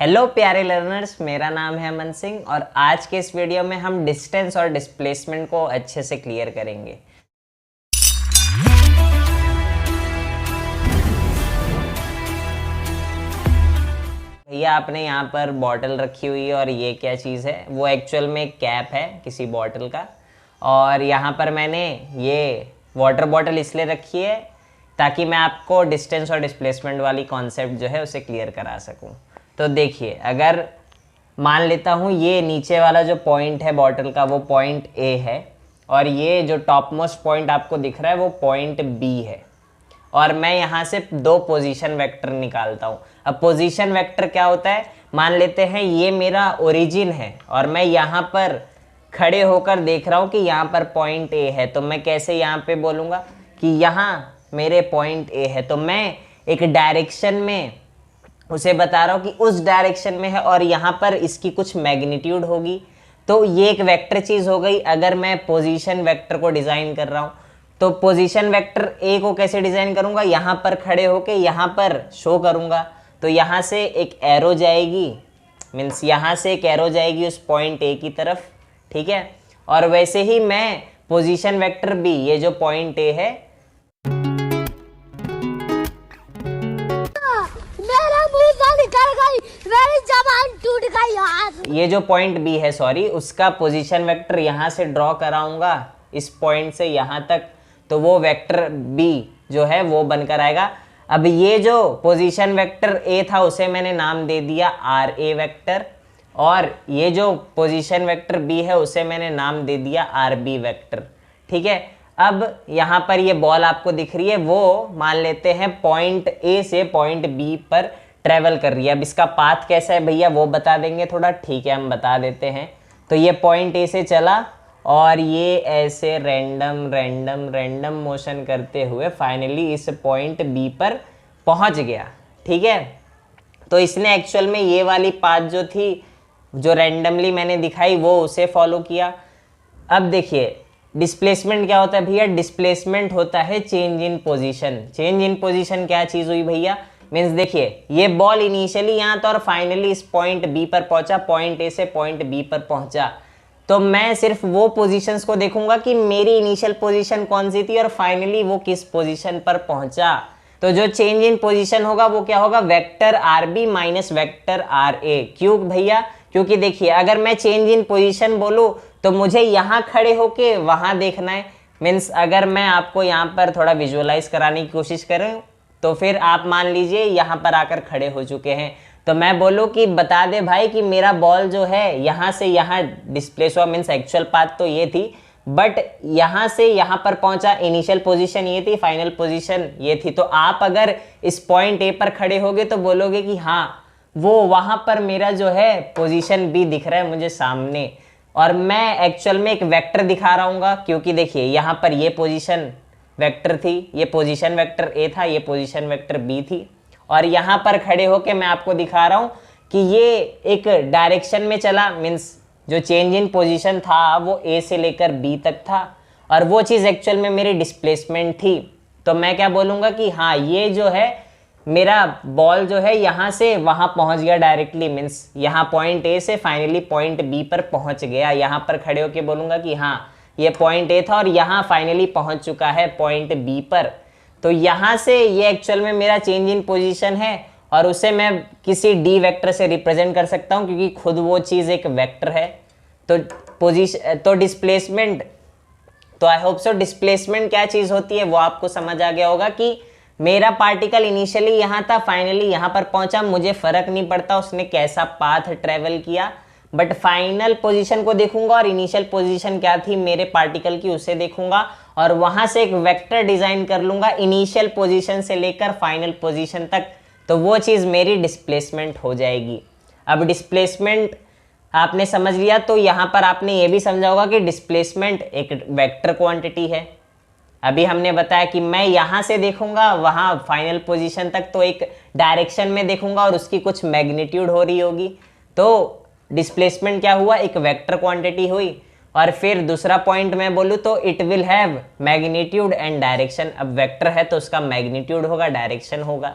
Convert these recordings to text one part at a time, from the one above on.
Hello प्यारे learners, मेरा नाम है अमन सिंह और आज के इस वीडियो में हम डिस्टेंस और डिस्प्लेसमेंट को अच्छे से क्लियर करेंगे। भैया आपने यहाँ पर बॉटल रखी हुई है और ये क्या चीज़ है? वो एक्चुअल में एक कैप है किसी बॉटल का। और यहाँ पर मैंने ये वाटर बॉटल इसलिए रखी है ताकि मैं आपको डिस्टेंस और डिस्प्लेसमेंट वाली कॉन्सेप्ट जो है उसे क्लियर करा सकूँ। तो देखिए, अगर मान लेता हूँ ये नीचे वाला जो पॉइंट है बॉटल का वो पॉइंट ए है और ये जो टॉप मोस्ट पॉइंट आपको दिख रहा है वो पॉइंट बी है और मैं यहाँ से दो पोजीशन वेक्टर निकालता हूँ। अब पोजीशन वेक्टर क्या होता है? मान लेते हैं ये मेरा ओरिजिन है और मैं यहाँ पर खड़े होकर देख रहा हूँ कि यहाँ पर पॉइंट ए है, तो मैं कैसे यहाँ पे बोलूँगा कि यहाँ मेरे पॉइंट ए है, तो मैं एक डायरेक्शन में उसे बता रहा हूँ कि उस डायरेक्शन में है और यहाँ पर इसकी कुछ मैग्नीट्यूड होगी। तो ये एक वेक्टर चीज़ हो गई। अगर मैं पोजीशन वेक्टर को डिज़ाइन कर रहा हूँ तो पोजीशन वेक्टर ए को कैसे डिज़ाइन करूँगा? यहाँ पर खड़े होके यहाँ पर शो करूँगा, तो यहाँ से एक एरो जाएगी, मीन्स यहाँ से एक एरो जाएगी उस पॉइंट ए की तरफ, ठीक है। और वैसे ही मैं पोजीशन वेक्टर बी, ये जो पॉइंट ए है, मेरी जबान टूट गई यार। ये जो पॉइंट बी है, सॉरी, उसका पोजीशन वेक्टर यहाँ से ड्रॉ कराऊंगा इस पॉइंट से यहाँ तक, तो वो वेक्टर बी जो है वो बनकर आएगा। अब ये जो पोजीशन वेक्टर ए था उसे मैंने नाम दे दिया आर ए वेक्टर और ये जो पोजीशन वेक्टर बी है उसे मैंने नाम दे दिया आर बी वेक्टर, ठीक है। अब यहाँ पर ये बॉल आपको दिख रही है, वो मान लेते हैं पॉइंट ए से पॉइंट बी पर ट्रेवल कर रही है। अब इसका पाथ कैसा है भैया वो बता देंगे थोड़ा, ठीक है हम बता देते हैं। तो ये पॉइंट ए से चला और ये ऐसे रैंडम मोशन करते हुए फाइनली इस पॉइंट बी पर पहुंच गया, ठीक है। तो इसने एक्चुअल में ये वाली पाथ जो थी, जो रैंडमली मैंने दिखाई, वो उसे फॉलो किया। अब देखिए डिस्प्लेसमेंट क्या होता है भैया? डिस्प्लेसमेंट होता है change in position. Change in position क्या चीज़ हुई भैया? मीन्स देखिए, ये बॉल इनिशियली यहाँ था और फाइनली इस पॉइंट बी पर पहुंचा, पॉइंट ए से पॉइंट बी पर पहुंचा। तो मैं सिर्फ वो पोजीशंस को देखूंगा कि मेरी इनिशियल पोजीशन कौन सी थी और फाइनली वो किस पोजीशन पर पहुंचा। तो जो चेंज इन पोजीशन होगा वो क्या होगा? Vector r b minus vector r a. क्यों भैया? क्योंकि देखिए, अगर मैं चेंज इन पोजीशन बोलूँ तो मुझे यहाँ खड़े होके वहाँ देखना है। मीन्स अगर मैं आपको यहाँ पर थोड़ा विजुअलाइज कराने की कोशिश करूँ तो फिर आप मान लीजिए यहाँ पर आकर खड़े हो चुके हैं, तो मैं बोलूँ कि बता दे भाई कि मेरा बॉल जो है यहाँ से यहाँ डिस्प्लेस हुआ। मीन्स एक्चुअल पाथ तो ये थी, बट यहाँ से यहाँ पर पहुँचा, इनिशियल पोजीशन ये थी, फाइनल पोजीशन ये थी। तो आप अगर इस पॉइंट ए पर खड़े होगे तो बोलोगे कि हाँ, वो वहाँ पर मेरा जो है पोजीशन बी दिख रहा है मुझे सामने और मैं एक्चुअल में एक वेक्टर दिखा रहा हूँ, क्योंकि देखिए यहाँ पर ये पोजीशन वेक्टर थी, ये पोजीशन वेक्टर ए था, ये पोजीशन वेक्टर बी थी और यहाँ पर खड़े होके मैं आपको दिखा रहा हूँ कि ये एक डायरेक्शन में चला। मीन्स जो चेंज इन पोजीशन था वो ए से लेकर बी तक था और वो चीज़ एक्चुअल में मेरी डिस्प्लेसमेंट थी। तो मैं क्या बोलूँगा कि हाँ, ये जो है मेरा बॉल जो है यहाँ से वहाँ पहुँच गया डायरेक्टली। मीन्स यहाँ पॉइंट ए से फाइनली पॉइंट बी पर पहुँच गया। यहाँ पर खड़े होके बोलूँगा कि हाँ, ये पॉइंट ए था और यहाँ फाइनली पहुँच चुका है पॉइंट बी पर। तो यहाँ से ये एक्चुअल में मेरा चेंज इन पोजीशन है और उसे मैं किसी डी वेक्टर से रिप्रेजेंट कर सकता हूँ क्योंकि खुद वो चीज़ एक वेक्टर है। तो डिस्प्लेसमेंट, तो आई होप सो डिस्प्लेसमेंट क्या चीज़ होती है वो आपको समझ आ गया होगा कि मेरा पार्टिकल इनिशियली यहाँ था, फाइनली यहाँ पर पहुँचा, मुझे फ़र्क नहीं पड़ता उसने कैसा पाथ ट्रेवल किया, बट फाइनल पोजीशन को देखूंगा और इनिशियल पोजीशन क्या थी मेरे पार्टिकल की उसे देखूंगा और वहां से एक वेक्टर डिजाइन कर लूंगा इनिशियल पोजीशन से लेकर फाइनल पोजीशन तक। तो वो चीज़ मेरी डिस्प्लेसमेंट हो जाएगी। अब डिस्प्लेसमेंट आपने समझ लिया, तो यहाँ पर आपने ये भी समझा होगा कि डिस्प्लेसमेंट एक वेक्टर क्वांटिटी है। अभी हमने बताया कि मैं यहाँ से देखूंगा वहाँ फाइनल पोजीशन तक, तो एक डायरेक्शन में देखूंगा और उसकी कुछ मैग्नीट्यूड हो रही होगी। तो डिस्प्लेसमेंट क्या हुआ? एक वेक्टर क्वांटिटी हुई। और फिर दूसरा पॉइंट मैं बोलूँ तो it will have magnitude and direction. अब वेक्टर है तो उसका मैग्नीट्यूड होगा, डायरेक्शन होगा।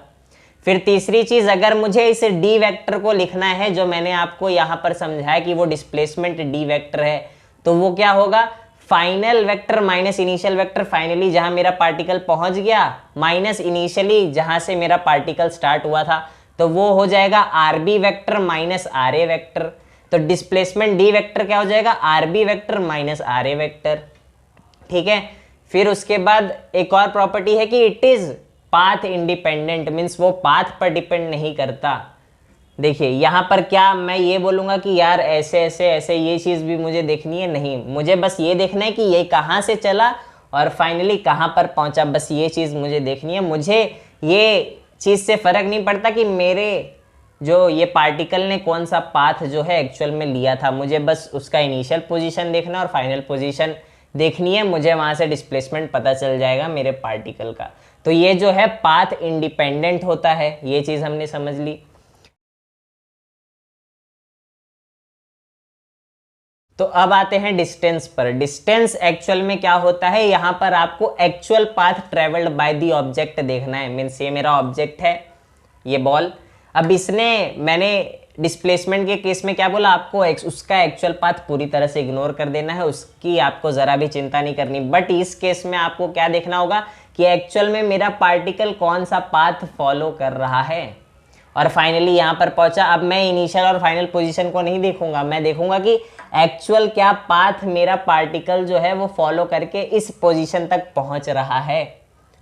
फिर तीसरी चीज, अगर मुझे इस डी वेक्टर को लिखना है जो मैंने आपको यहाँ पर समझाया कि वो डिस्प्लेसमेंट डी वेक्टर है, तो वो क्या होगा, final vector minus initial vector, finally जहां मेरा पार्टिकल पहुंच गया माइनस इनिशियली जहां से मेरा पार्टिकल स्टार्ट हुआ था, तो वो हो जाएगा RB vector minus R A vector. तो डिस्प्लेसमेंट डी वेक्टर क्या हो जाएगा, RB vector minus R A vector. ठीक है, फिर उसके बाद एक और प्रॉपर्टी है कि it is path independent, means वो पाथ पर डिपेंड नहीं करता। देखिए यहाँ पर क्या मैं ये बोलूँगा कि यार ऐसे ऐसे ऐसे ये चीज़ भी मुझे देखनी है, नहीं, मुझे बस ये देखना है कि ये कहाँ से चला और फाइनली कहाँ पर पहुँचा, बस ये चीज़ मुझे देखनी है। मुझे ये चीज़ से फ़र्क नहीं पड़ता कि मेरे जो ये पार्टिकल ने कौन सा पाथ जो है एक्चुअल में लिया था, मुझे बस उसका इनिशियल पोजीशन देखना और फाइनल पोजीशन देखनी है, मुझे वहाँ से डिस्प्लेसमेंट पता चल जाएगा मेरे पार्टिकल का। तो ये जो है पाथ इंडिपेंडेंट होता है, ये चीज़ हमने समझ ली। तो अब आते हैं डिस्टेंस पर। डिस्टेंस एक्चुअल में क्या होता है, यहाँ पर आपको actual path travelled by the object देखना है। मीन्स ये मेरा ऑब्जेक्ट है, ये बॉल, अब इसने, मैंने डिस्प्लेसमेंट के केस में क्या बोला आपको, उसका एक्चुअल पाथ पूरी तरह से इग्नोर कर देना है, उसकी आपको ज़रा भी चिंता नहीं करनी। बट इस केस में आपको क्या देखना होगा कि एक्चुअल में मेरा पार्टिकल कौन सा पाथ फॉलो कर रहा है और फाइनली यहाँ पर पहुँचा। अब मैं इनिशियल और फाइनल पोजीशन को नहीं देखूंगा, मैं देखूंगा कि एक्चुअल क्या पाथ मेरा पार्टिकल जो है वो फॉलो करके इस पोजीशन तक पहुँच रहा है।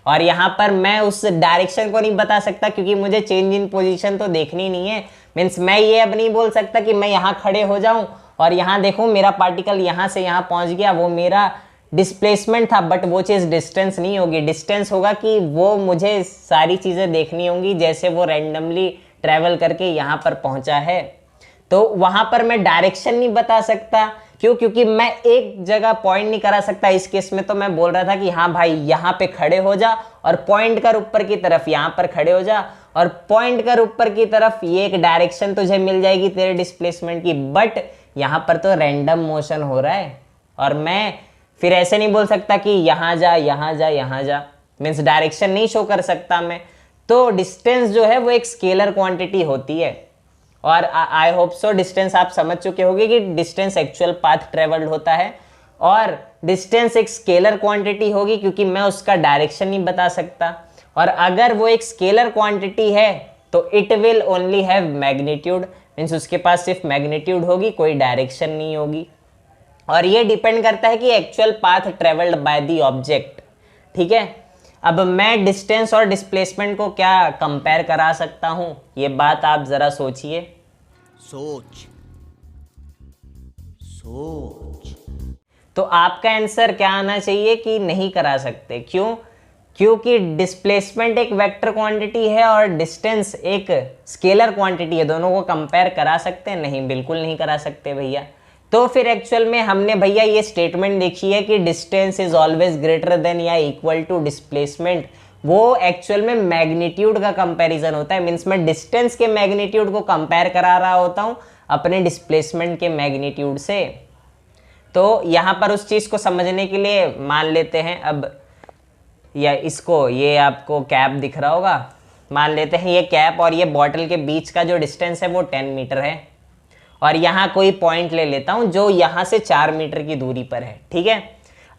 और यहाँ पर मैं उस डायरेक्शन को नहीं बता सकता क्योंकि मुझे चेंज इन पोजीशन तो देखनी नहीं है। मीन्स मैं ये अब नहीं बोल सकता कि मैं यहाँ खड़े हो जाऊँ और यहाँ देखूँ मेरा पार्टिकल यहाँ से यहाँ पहुँच गया, वो मेरा डिस्प्लेसमेंट था, बट वो चीज़ डिस्टेंस नहीं होगी। डिस्टेंस होगा कि वो मुझे सारी चीज़ें देखनी होंगी जैसे वो रैंडमली ट्रैवल करके यहाँ पर पहुँचा है। तो वहाँ पर मैं डायरेक्शन नहीं बता सकता, क्यों, क्योंकि मैं एक जगह पॉइंट नहीं करा सकता। इस केस में तो मैं बोल रहा था कि हाँ भाई यहाँ पे खड़े हो जा और पॉइंट कर ऊपर की तरफ, यहाँ पर खड़े हो जा और पॉइंट कर ऊपर की तरफ, ये एक डायरेक्शन तुझे मिल जाएगी तेरे डिस्प्लेसमेंट की। बट यहाँ पर तो रैंडम मोशन हो रहा है और मैं फिर ऐसे नहीं बोल सकता कि यहाँ जा यहाँ जा यहाँ जा, मीन्स डायरेक्शन नहीं शो कर सकता मैं। तो डिस्टेंस जो है वो एक स्केलर क्वांटिटी होती है और आई होप सो डिस्टेंस आप समझ चुके होंगे कि डिस्टेंस एक्चुअल पाथ ट्रेवल्ड होता है और डिस्टेंस एक स्केलर क्वांटिटी होगी क्योंकि मैं उसका डायरेक्शन नहीं बता सकता। और अगर वो एक स्केलर क्वांटिटी है तो it will only have magnitude, means उसके पास सिर्फ मैग्नीट्यूड होगी, कोई डायरेक्शन नहीं होगी। और ये डिपेंड करता है कि actual path travelled by the object. ठीक है, अब मैं डिस्टेंस और डिस्प्लेसमेंट को क्या कंपेयर करा सकता हूँ, ये बात आप ज़रा सोचिए। सोच सोच तो आपका आंसर क्या आना चाहिए कि नहीं करा सकते। क्यों, क्योंकि डिस्प्लेसमेंट एक वेक्टर क्वांटिटी है और डिस्टेंस एक स्केलर क्वांटिटी है, दोनों को कंपेयर करा सकते हैं? नहीं, बिल्कुल नहीं करा सकते भैया। तो फिर एक्चुअल में हमने भैया ये स्टेटमेंट देखी है कि distance is always greater than या इक्वल टू डिस्प्लेसमेंट, वो एक्चुअल में मैग्नीट्यूड का कंपैरिजन होता है। मीन्स मैं डिस्टेंस के मैग्नीट्यूड को कंपेयर करा रहा होता हूँ अपने डिस्प्लेसमेंट के मैग्नीट्यूड से। तो यहाँ पर उस चीज़ को समझने के लिए मान लेते हैं, अब या इसको, ये आपको कैप दिख रहा होगा, मान लेते हैं ये कैप और ये बॉटल के बीच का जो डिस्टेंस है वो 10 मीटर है और यहाँ कोई पॉइंट ले लेता हूँ जो यहाँ से 4 मीटर की दूरी पर है। ठीक है,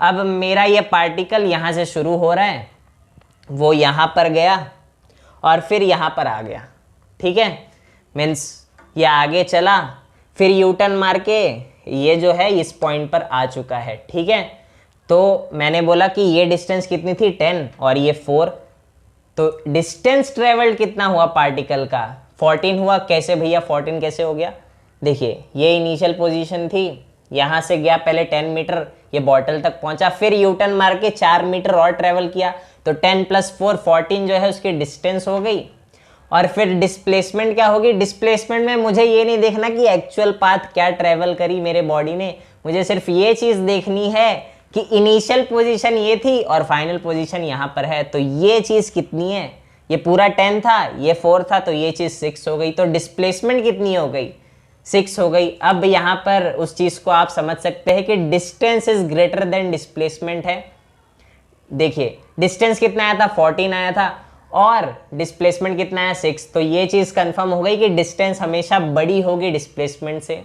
अब मेरा ये पार्टिकल यहाँ से शुरू हो रहा है, वो यहाँ पर गया और फिर यहाँ पर आ गया। ठीक है, मीन्स ये आगे चला, फिर यू टर्न मार के ये जो है इस पॉइंट पर आ चुका है। ठीक है, तो मैंने बोला कि ये डिस्टेंस कितनी थी 10 और ये 4, तो डिस्टेंस ट्रेवल्ड कितना हुआ पार्टिकल का 14 हुआ। कैसे भैया 14 कैसे हो गया, देखिए ये इनिशियल पोजीशन थी, यहाँ से गया पहले 10 मीटर, ये बॉटल तक पहुँचा, फिर यू टर्न मार के 4 मीटर और ट्रेवल किया, तो 10 + 4 14 जो है उसकी डिस्टेंस हो गई। और फिर डिस्प्लेसमेंट क्या होगी, डिस्प्लेसमेंट में मुझे ये नहीं देखना कि एक्चुअल पाथ क्या ट्रेवल करी मेरे बॉडी ने, मुझे सिर्फ ये चीज़ देखनी है कि इनिशियल पोजीशन ये थी और फाइनल पोजीशन यहाँ पर है, तो ये चीज़ कितनी है, ये पूरा 10 था, ये 4 था, तो ये चीज़ 6 हो गई। तो डिस्प्लेसमेंट कितनी हो गई, 6 हो गई। अब यहाँ पर उस चीज़ को आप समझ सकते हैं कि distance is greater than displacement है। देखिए डिस्टेंस कितना आया था, 14 आया था और डिस्प्लेसमेंट कितना है 6, तो ये चीज़ कंफर्म हो गई कि डिस्टेंस हमेशा बड़ी होगी डिस्प्लेसमेंट से।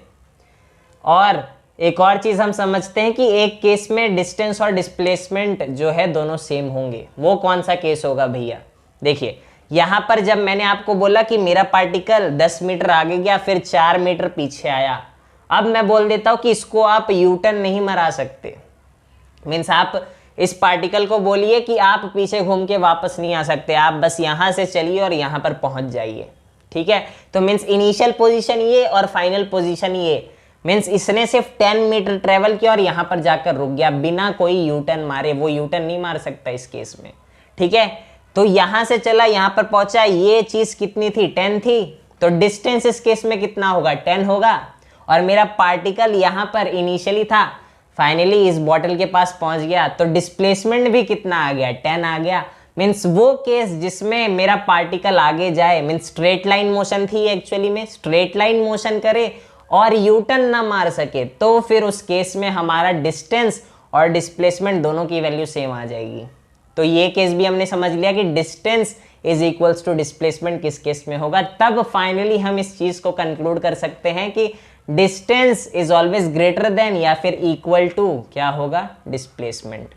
और एक और चीज़ हम समझते हैं कि एक केस में डिस्टेंस और डिस्प्लेसमेंट जो है दोनों सेम होंगे। वो कौन सा केस होगा भैया? देखिए यहाँ पर जब मैंने आपको बोला कि मेरा पार्टिकल 10 मीटर आगे गया फिर 4 मीटर पीछे आया, अब मैं बोल देता हूँ कि इसको आप यूटर्न नहीं मरा सकते। मीन्स आप इस पार्टिकल को बोलिए कि आप पीछे घूम के वापस नहीं आ सकते, आप बस यहाँ से चलिए और यहाँ पर पहुँच जाइए। ठीक है, तो मीन्स इनिशियल पोजीशन ये और फाइनल पोजीशन ये। मीन्स इसने सिर्फ 10 मीटर ट्रेवल किया और यहाँ पर जाकर रुक गया बिना कोई यूटर्न मारे। वो यूटर्न नहीं मार सकता इस केस में। ठीक है, तो यहाँ से चला यहाँ पर पहुंचा, ये चीज़ कितनी थी 10 थी, तो डिस्टेंस इस केस में कितना होगा 10 होगा। और मेरा पार्टिकल यहाँ पर इनिशियली था, फाइनली इस बॉटल के पास पहुंच गया, तो डिस्प्लेसमेंट भी कितना आ गया 10 आ गया। मीन्स वो केस जिसमें मेरा पार्टिकल आगे जाए, मीन्स स्ट्रेट लाइन मोशन थी एक्चुअली में, स्ट्रेट लाइन मोशन करे और यूटर्न ना मार सके, तो फिर उस केस में हमारा डिस्टेंस और डिस्प्लेसमेंट दोनों की वैल्यू सेम आ जाएगी। तो ये केस भी हमने समझ लिया कि distance is equals to displacement किस केस में होगा। तब फाइनली हम इस चीज को कंक्लूड कर सकते हैं कि distance is always greater than या फिर इक्वल टू क्या होगा डिस्प्लेसमेंट।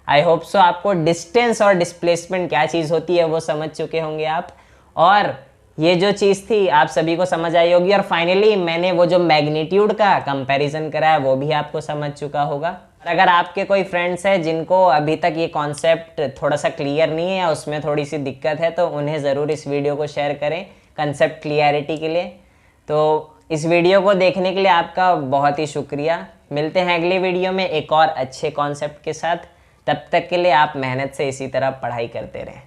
आई होप सो आपको डिस्टेंस और डिस्प्लेसमेंट क्या चीज़ होती है वो समझ चुके होंगे आप, और ये जो चीज़ थी आप सभी को समझ आई होगी। और फाइनली मैंने वो जो मैग्नीट्यूड का कंपैरिजन करा है वो भी आपको समझ चुका होगा। और अगर आपके कोई फ्रेंड्स हैं जिनको अभी तक ये कॉन्सेप्ट थोड़ा सा क्लियर नहीं है या उसमें थोड़ी सी दिक्कत है, तो उन्हें ज़रूर इस वीडियो को शेयर करें कंसेप्ट क्लियरिटी के लिए। तो इस वीडियो को देखने के लिए आपका बहुत ही शुक्रिया। मिलते हैं अगले वीडियो में एक और अच्छे कॉन्सेप्ट के साथ। तब तक के लिए आप मेहनत से इसी तरह पढ़ाई करते रहें।